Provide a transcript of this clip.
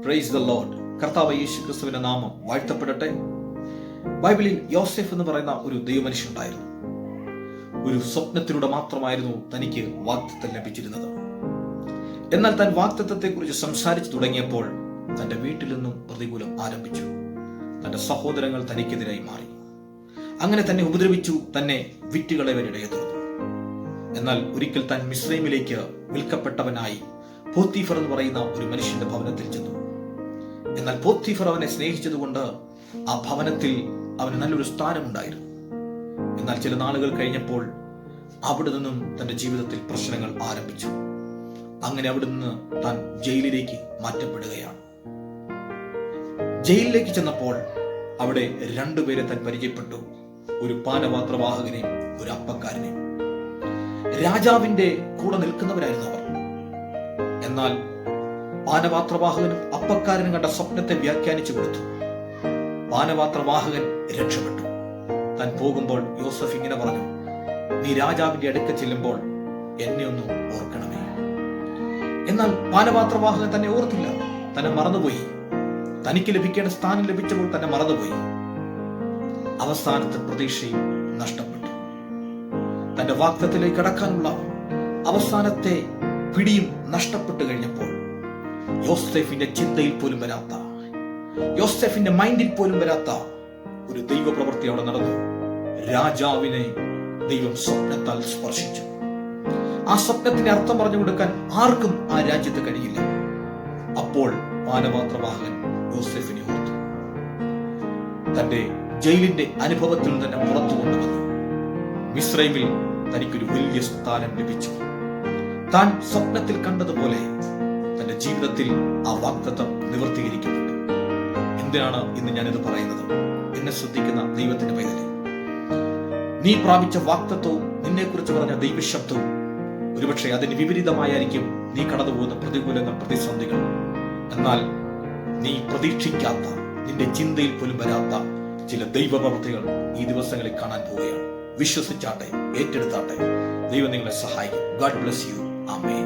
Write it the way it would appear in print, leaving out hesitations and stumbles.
Praise the Lord. കർത്താവ് യേശു ക്രിസ്തുവിന്റെ നാമം വാഴ്ത്തപ്പെടട്ടെ. ബൈബിളിൽ യോസേഫ് എന്ന് പറയുന്ന ഒരു ദൈവമനുഷ്യൻ ഉണ്ടായിരുന്നു. ഒരു സ്വപ്നത്തിലൂടെ മാത്രമായിരുന്നു തനിക്ക് വാഗ്ദത്തം ലഭിച്ചിരുന്നത്. എന്നാൽ താൻ വാഗ്ദത്തത്തെക്കുറിച്ച് സംസാരിച്ചു തുടങ്ങിയപ്പോൾ തന്റെ വീട്ടിൽ നിന്നും പ്രതികൂലം ആരംഭിച്ചു. തന്റെ സഹോദരങ്ങൾ തനിക്കെതിരായി മാറി. അങ്ങനെ തന്നെ ഉപദ്രവിച്ചു, തന്നെ വിറ്റുകളയവനിടയെ തീർന്നു. എന്നാൽ ഒരിക്കൽ താൻ മിസ്രൈമിലേക്ക് വിൽക്കപ്പെട്ടവനായി പോത്തിഫർ എന്ന് പറയുന്ന ഒരു മനുഷ്യന്റെ ഭവനത്തിൽ ചെന്നു. എന്നാൽ പോത്തിഫർ അവനെ സ്നേഹിച്ചതുകൊണ്ട് ആ ഭവനത്തിൽ അവന് നല്ലൊരു സ്ഥാനമുണ്ടായിരുന്നു. എന്നാൽ ചില നാളുകൾ കഴിഞ്ഞപ്പോൾ അവിടെ നിന്നും തന്റെ ജീവിതത്തിൽ പ്രശ്നങ്ങൾ ആരംഭിച്ചു. അങ്ങനെ അവിടെ നിന്ന് താൻ ജയിലിലേക്ക് മാറ്റപ്പെടുകയാണ്. ജയിലിലേക്ക് ചെന്നപ്പോൾ അവിടെ രണ്ടുപേരെ താൻ പരിചയപ്പെട്ടു. ഒരു പാനപാത്രവാഹകനെയും ഒരു അപ്പക്കാരനെയും. രാജാവിന്റെ കൂടെ നിൽക്കുന്നവരായിരുന്നു അവർ. എന്നാൽ പാനപാത്രവാഹകനും അപ്പക്കാരനും കണ്ട സ്വപ്നത്തെ വ്യാഖ്യാനിച്ചു കൊടുത്തു. പാനപാത്രവാഹകൻ രക്ഷപ്പെട്ടു. താൻ പോകുമ്പോൾ യോസഫ് ഇങ്ങനെ പറഞ്ഞു, നീ രാജാവിന്റെ അടുക്ക ചെല്ലുമ്പോൾ എന്നെ ഒന്ന് ഓർക്കണമേ. എന്നാൽ പാനപാത്രവാഹകൻ തന്നെ ഓർത്തില്ല, തന്നെ മറന്നുപോയി. തനിക്ക് ലഭിക്കേണ്ട സ്ഥാനം ലഭിച്ചപ്പോൾ തന്നെ മറന്നുപോയി. അവസാനത്തെ പ്രതീക്ഷയും നഷ്ടപ്പെട്ടു. തന്റെ വാഗ്ദത്തത്തിലേക്ക് കടക്കാനുള്ള അവസാനത്തെ പിടിയും നഷ്ടപ്പെട്ടു കഴിഞ്ഞപ്പോൾ യോസേഫിന്റെ ചിന്തയിൽ പോലും വരാത്ത, യോസേഫിന്റെ മൈൻഡിൽ പോലും വരാത്ത ഒരു ദൈവപ്രവൃത്തി അവിടെ നടന്നു. രാജാവിനെ ദൈവം സ്വപ്നത്താൽ സ്പർശിച്ചു. ആ സ്വപ്നത്തിന്റെ അർത്ഥം പറഞ്ഞു കൊടുക്കാൻ ആർക്കും ആ രാജ്യത്ത് കഴിയില്ല. അപ്പോൾ പാനപാത്രവാഹകൻ യോസേഫിനെ ഓർത്തു. തന്റെ ജയിലിന്റെ അനുഭവത്തിൽ തന്നെ പുറത്തു കൊണ്ടുവന്നു. മിസ്രൈമിൽ തനിക്കൊരു വലിയ സ്ഥാനം ലഭിച്ചു. താൻ സ്വപ്നത്തിൽ കണ്ടതുപോലെ തന്റെ ജീവിതത്തിൽ ആ വാഗ്ദത്തം നിവർത്തീകരിക്കപ്പെട്ടു. എന്തിനാണ് ഇന്ന് ഞാനിത് പറയുന്നത്? എന്നെ ശ്രദ്ധിക്കുന്ന ദൈവത്തിന്റെ പൈതലേ, നീ പ്രാപിച്ച വാഗ്ദത്തവും നിന്നെക്കുറിച്ച് പറഞ്ഞ ദൈവശബ്ദവും ഒരുപക്ഷെ അതിന് വിപരീതമായിരിക്കും നീ കടന്നുപോകുന്ന പ്രതികൂലങ്ങൾ, പ്രതിസന്ധികൾ. എന്നാൽ നീ പ്രതീക്ഷിക്കാത്ത, നിന്റെ ചിന്തയിൽ പോലും വരാത്ത ചില ദൈവപ്രവൃത്തികൾ ഈ ദിവസങ്ങളിൽ കാണാൻ പോവുകയാണ്. വിശ്വസിച്ചാട്ടെ, ഏറ്റെടുത്താട്ടെ. ദൈവം നിങ്ങളെ സഹായിക്കും. God bless you. ആമേൻ.